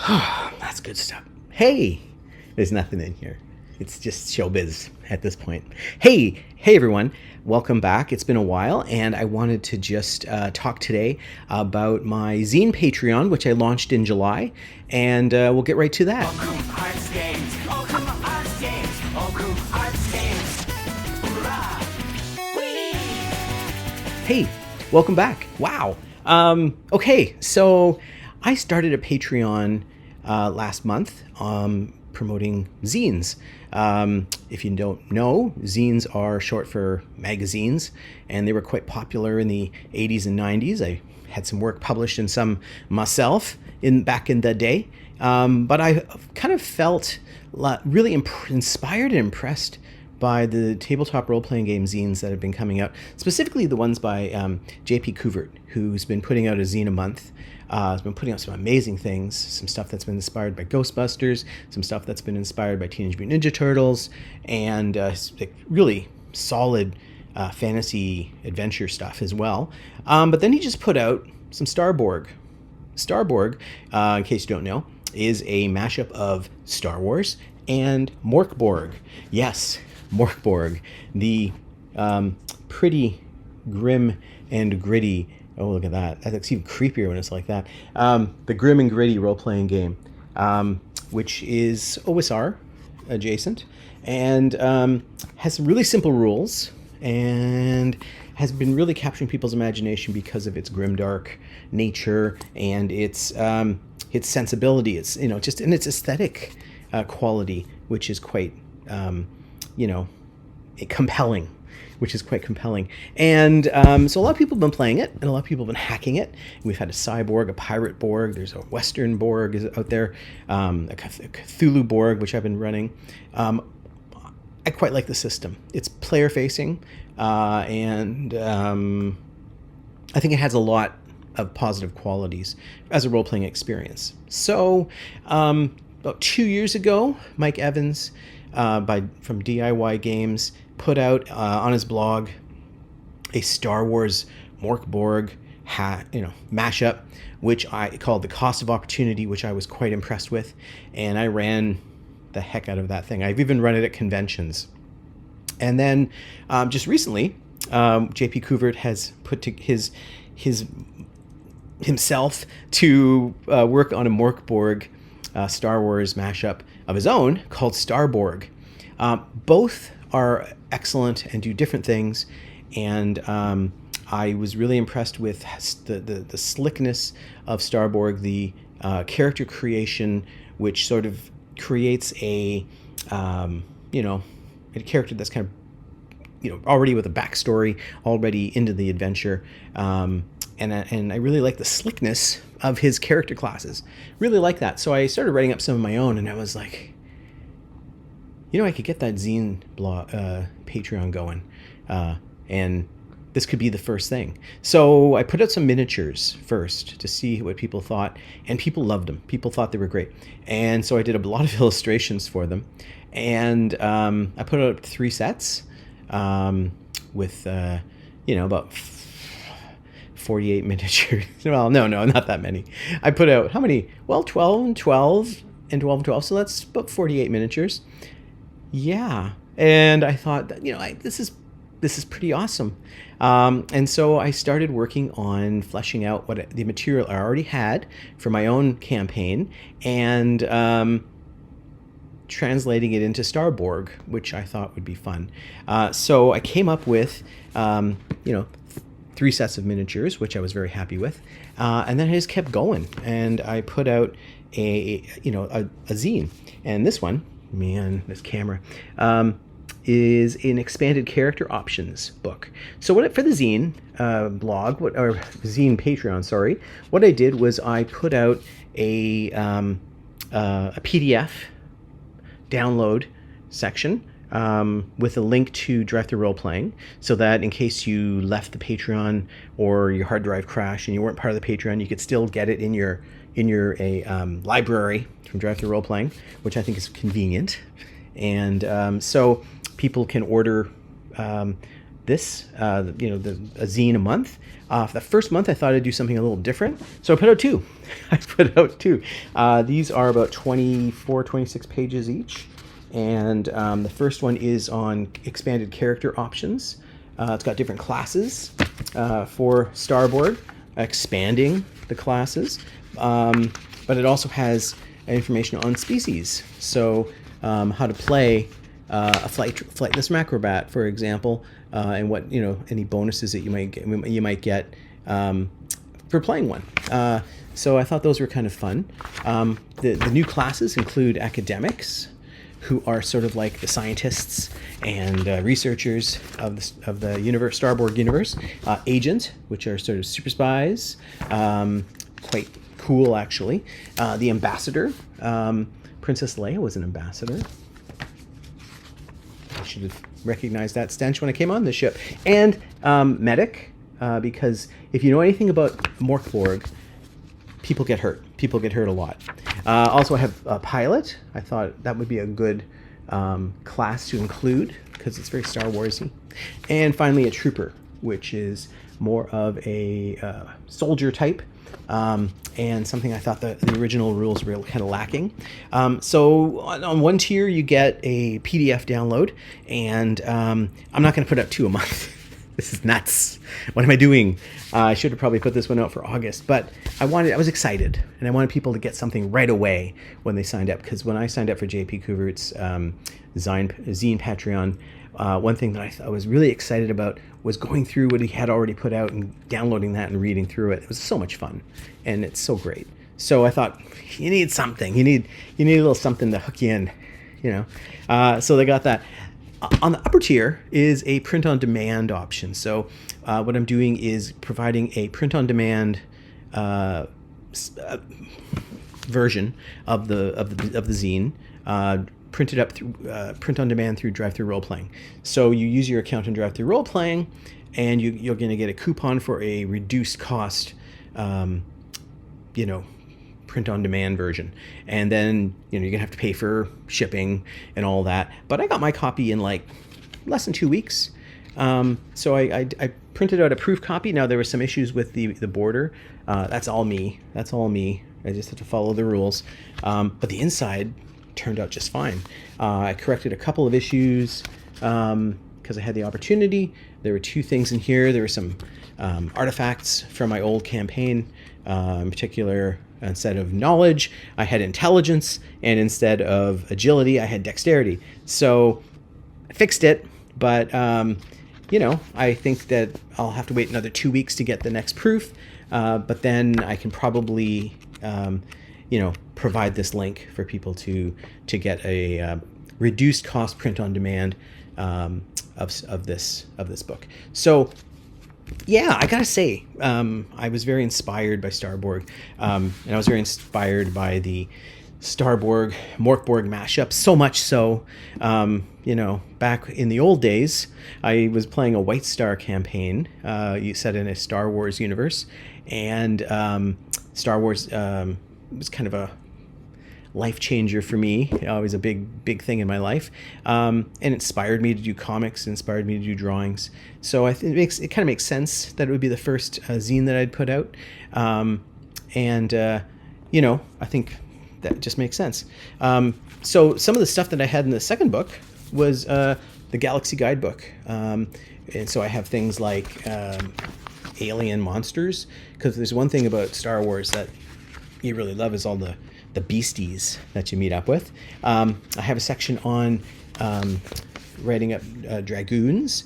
That's good stuff. Hey, there's nothing in here. It's just showbiz at this point. Hey everyone. Welcome back. It's been a while, and I wanted to just talk today about my Zine Patreon, which I launched in July, and we'll get right to that. Hey, welcome back. Wow. Okay, so I started a Patreon last month promoting zines. If you don't know, zines are short for magazines, and they were quite popular in the 80s and 90s. I had some work published in some myself back in the day, but I kind of felt really inspired and impressed by the tabletop role-playing game zines that have been coming out, specifically the ones by J.P. Couvert, who's been putting out a zine a month. Has been putting out some amazing things, some stuff that's been inspired by Ghostbusters, some stuff that's been inspired by Teenage Mutant Ninja Turtles, and really solid fantasy adventure stuff as well. But then he just put out some Borg. Borg, in case you don't know, is a mashup of Star Wars and Borg. Yes, Borg, the pretty grim and gritty. Oh, look at that. That's even creepier when it's like that. The grim and gritty role-playing game, which is OSR adjacent, and has some really simple rules, and has been really capturing people's imagination because of its grimdark nature and its sensibility. It's just in its aesthetic quality, which is quite compelling. Which is quite compelling. And so a lot of people have been playing it, and a lot of people have been hacking it. We've had a cyborg, a pirate Borg, there's a Western Borg is out there, a Cthulhu Borg, which I've been running. I quite like the system. It's player-facing, and I think it has a lot of positive qualities as a role-playing experience. So about 2 years ago, Mike Evans from DIY Games put out on his blog a Star Wars Borg mashup, which I called The Cost of Opportunity, which I was quite impressed with, and I ran the heck out of that thing. I've even run it at conventions. And then just recently, J.P. Couvert has put himself to work on a Borg Star Wars mashup of his own called Borg. Both are excellent and do different things, and I was really impressed with the slickness of Borg, the character creation, which sort of creates a character that's kind of already with a backstory, already into the adventure, and I really like the slickness of his character classes. Really like that. So I started writing up some of my own, and I was like, I could get that zine blog, Patreon going, and this could be the first thing. So I put out some miniatures first to see what people thought, and people loved them. People thought they were great. And so I did a lot of illustrations for them, and I put out 3 sets with, about 48 miniatures. Well, no, not that many. I put out, how many? Well, 12 and 12 and 12 and 12, so that's about 48 miniatures. Yeah, and I thought that this is pretty awesome, and so I started working on fleshing out the material I already had for my own campaign, and translating it into Borg, which I thought would be fun. So I came up with 3 sets of miniatures, which I was very happy with, and then I just kept going, and I put out a zine, and this one. Man, this camera is an expanded character options book. So for the zine blog, or zine Patreon, sorry, what I did was I put out a PDF download section with a link to Drive Through Role Playing, so that in case you left the Patreon or your hard drive crashed and you weren't part of the Patreon, you could still get it in your library from Drive Through Role Playing, which I think is convenient. And so people can order this, a zine a month. The first month I thought I'd do something a little different, so I put out two. These are about 24, 26 pages each, and the first one is on expanded character options. It's got different classes for Starborg, expanding the classes, but it also has information on species. So how to play a flightless macrobat, for example, and what any bonuses that you might get for playing one. So I thought those were kind of fun. The new classes include academics, who are sort of like the scientists and researchers of the universe, Starborg universe. Agent, which are sort of super spies, quite cool actually. The ambassador, Princess Leia was an ambassador. I should have recognized that stench when I came on the ship. And medic, because if you know anything about Borg, people get hurt. People get hurt a lot. Also, I have a pilot. I thought that would be a good class to include because it's very Star Warsy. And finally, a trooper, which is more of a soldier type, and something I thought the original rules were kind of lacking. So on one tier, you get a PDF download, and I'm not going to put out 2 a month. This is nuts. What am I doing? I should have probably put this one out for August, but I was excited, and I wanted people to get something right away when they signed up, because when I signed up for JP Couvert's Zine Patreon, one thing that I was really excited about was going through what he had already put out and downloading that and reading through it. It was so much fun, and it's so great. So I thought, you need something. You need a little something to hook you in, So they got that. On the upper tier is a print-on-demand option. So what I'm doing is providing a print-on-demand version of the zine, printed up through print-on-demand through Drive-Thru Role-Playing. So you use your account in Drive-Thru Role-Playing, and you're going to get a coupon for a reduced cost, print-on-demand version. And then, you're going to have to pay for shipping and all that. But I got my copy in like less than 2 weeks. So I printed out a proof copy. Now, there were some issues with the border. That's all me. I just had to follow the rules. But the inside turned out just fine. I corrected a couple of issues because I had the opportunity. There were 2 things in here. There were some artifacts from my old campaign, in particular. Instead of knowledge, I had intelligence, and instead of agility, I had dexterity. So I fixed it, but I think that I'll have to wait another 2 weeks to get the next proof. But then I can probably, provide this link for people to get a reduced cost print on demand of this book. So. Yeah, I gotta say, I was very inspired by Starborg, and I was very inspired by the Starborg Morkborg mashup. So much so, back in the old days, I was playing a White Star campaign, set in a Star Wars universe, and Star Wars was kind of a life changer for me. Always a big thing in my life, and inspired me to do comics, inspired me to do drawings. So I think it kind of makes sense that it would be the first zine that I'd put out, and I think that just makes sense. So some of the stuff that I had in the second book was the Galaxy Guidebook, and so I have things like alien monsters, because there's one thing about Star Wars that you really love is all the beasties that you meet up with. I have a section on writing up dragoons,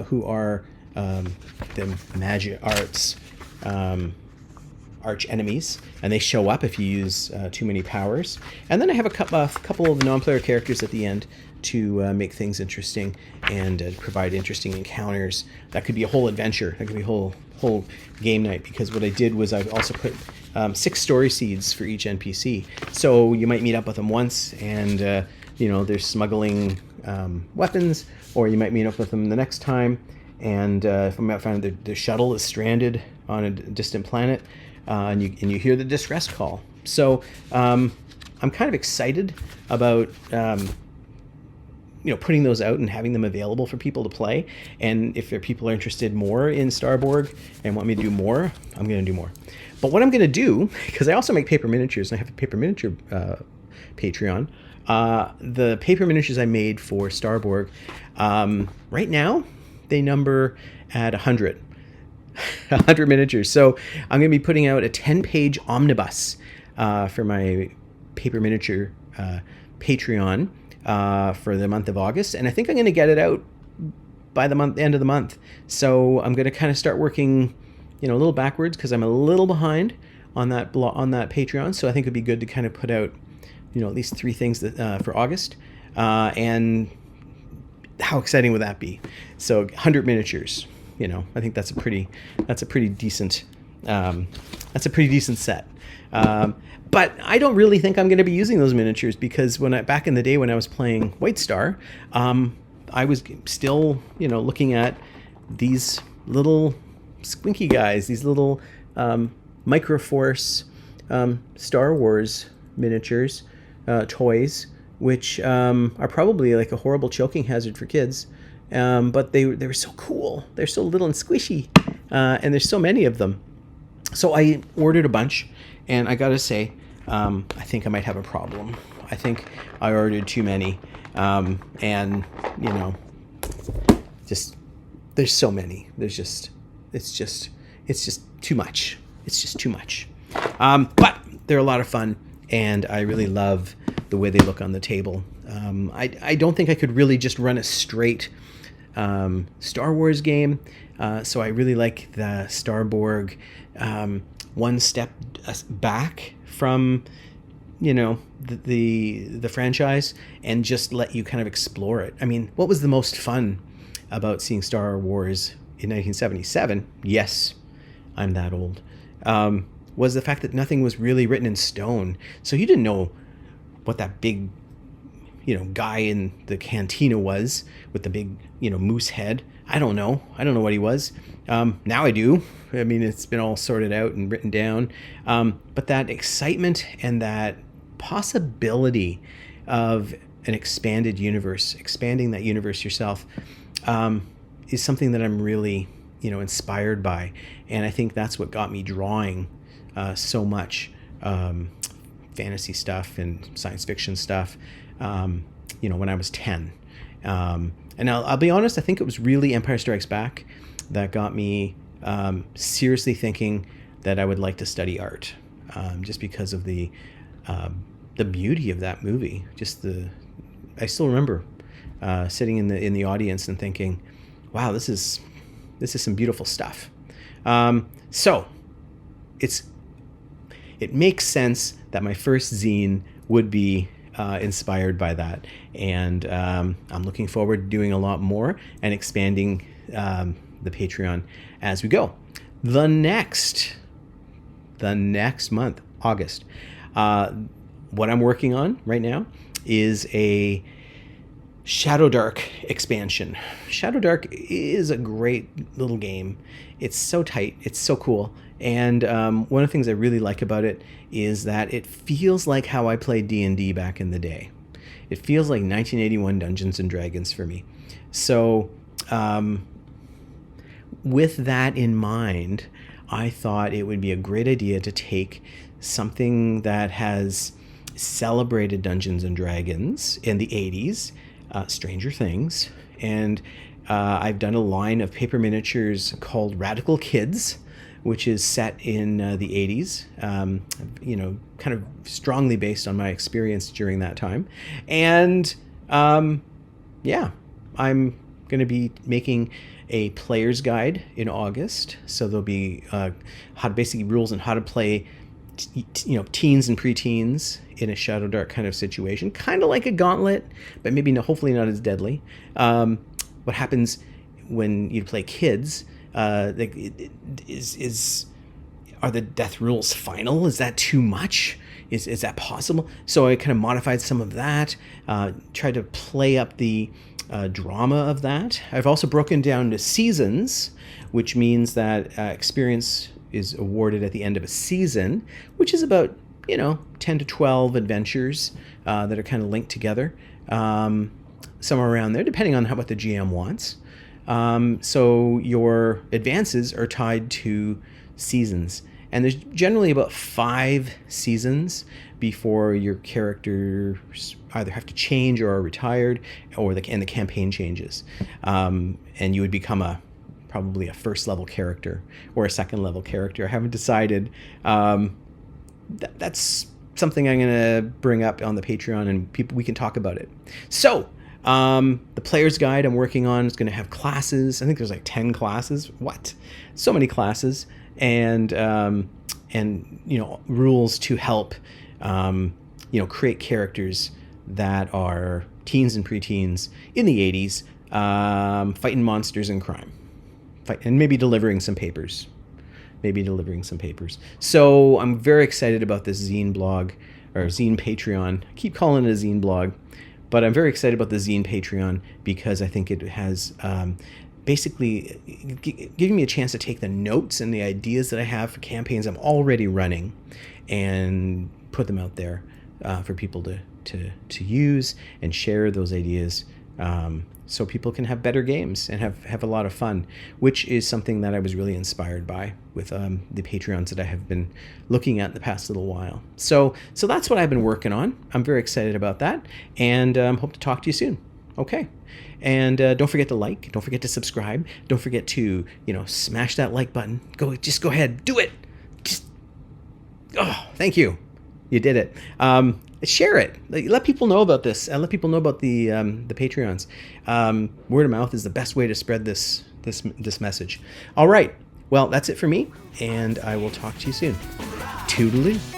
who are the magic arts arch enemies, and they show up if you use too many powers. And then I have a couple of non-player characters at the end to make things interesting and provide interesting encounters. That could be a whole adventure. That could be a whole game night, because what I did was I also put 6 story seeds for each NPC. So you might meet up with them once, and they're smuggling weapons, or you might meet up with them the next time, and if I might find the shuttle is stranded on a distant planet, and you hear the distress call. So I'm kind of excited about putting those out and having them available for people to play. And if people are interested more in Starborg and want me to do more, I'm going to do more. But what I'm going to do, because I also make paper miniatures, and I have a paper miniature Patreon. The paper miniatures I made for Starborg, right now, they number at 100. 100 miniatures. So I'm going to be putting out a 10-page omnibus for my paper miniature Patreon for the month of August, and I think I'm going to get it out by the end of the month. So I'm going to kind of start working, a little backwards, because I'm a little behind on that Patreon. So I think it'd be good to kind of put out, at least 3 things for August. And how exciting would that be? So 100 miniatures. I think that's a pretty decent set. But I don't really think I'm going to be using those miniatures, because back in the day when I was playing White Star, I was still, looking at these little squinky guys, these little Microforce Star Wars miniatures, toys, which are probably like a horrible choking hazard for kids. But they were so cool. They're so little and squishy, and there's so many of them. So I ordered a bunch, and I gotta say, I think I might have a problem. I think I ordered too many, and just there's so many. It's just too much. It's just too much. But they're a lot of fun, and I really love the way they look on the table. I don't think I could really just run a straight Star Wars game, so I really like the Starborg one step back from the franchise, and just let you kind of explore it. I mean, what was the most fun about seeing Star Wars in 1977? Yes, I'm that old. Was the fact that nothing was really written in stone, so you didn't know what that big guy in the cantina was with the big, moose head. I don't know what he was. Now I do. I mean, it's been all sorted out and written down. But that excitement and that possibility of an expanded universe, expanding that universe yourself, is something that I'm really, inspired by. And I think that's what got me drawing so much fantasy stuff and science fiction stuff, when I was 10. And I'll be honest, I think it was really Empire Strikes Back that got me seriously thinking that I would like to study art, just because of the beauty of that movie. I still remember sitting in the audience and thinking, wow, this is some beautiful stuff. So it makes sense that my first zine would be inspired by that, and I'm looking forward to doing a lot more and expanding the Patreon as we go. The next month, August, what I'm working on right now is a Shadow Dark expansion. Shadow Dark is a great little game. It's so tight. It's so cool. And one of the things I really like about it is that it feels like how I played D&D back in the day. It feels like 1981 Dungeons and Dragons for me. So with that in mind, I thought it would be a great idea to take something that has celebrated Dungeons and Dragons in the 80s, Stranger Things, and I've done a line of paper miniatures called Radical Kids, which is set in the 80s, kind of strongly based on my experience during that time. And I'm going to be making a player's guide in August. So there'll be rules on how to play teens and preteens in a Shadow Dark kind of situation, kind of like a gauntlet, but maybe hopefully not as deadly. What happens when you play kids? Are the death rules final? Is that too much? Is that possible? So I kind of modified some of that, tried to play up the drama of that. I've also broken down to seasons, which means that experience is awarded at the end of a season, which is about 10 to 12 adventures that are kind of linked together. somewhere around there, depending on what the GM wants. So your advances are tied to seasons, and there's generally about 5 seasons before your characters either have to change or are retired, or the campaign changes, and you would become probably a first level character or a second level character. I haven't decided. That's something I'm going to bring up on the Patreon, and we can talk about it. So the player's guide I'm working on is going to have classes. I think there's like 10 classes. What? So many classes, and rules to help create characters that are teens and preteens in the 80s, fighting monsters and crime, and maybe delivering some papers. So I'm very excited about this Zine blog, or Zine Patreon. I keep calling it a Zine blog, but I'm very excited about the Zine Patreon because I think it has basically giving me a chance to take the notes and the ideas that I have for campaigns I'm already running and put them out there for people to use and share those ideas, so people can have better games and have a lot of fun, which is something that I was really inspired by with the Patreons that I have been looking at the past little while. So that's what I've been working on. I'm very excited about that, and hope to talk to you soon. Okay. And don't forget to like, don't forget to subscribe, don't forget to, smash that like button. Just go ahead, do it. Thank you. You did it. Share it. Let people know about this. Let people know about the Patreons. Word of mouth is the best way to spread this message. All right. Well, that's it for me, and I will talk to you soon. Toodaloo.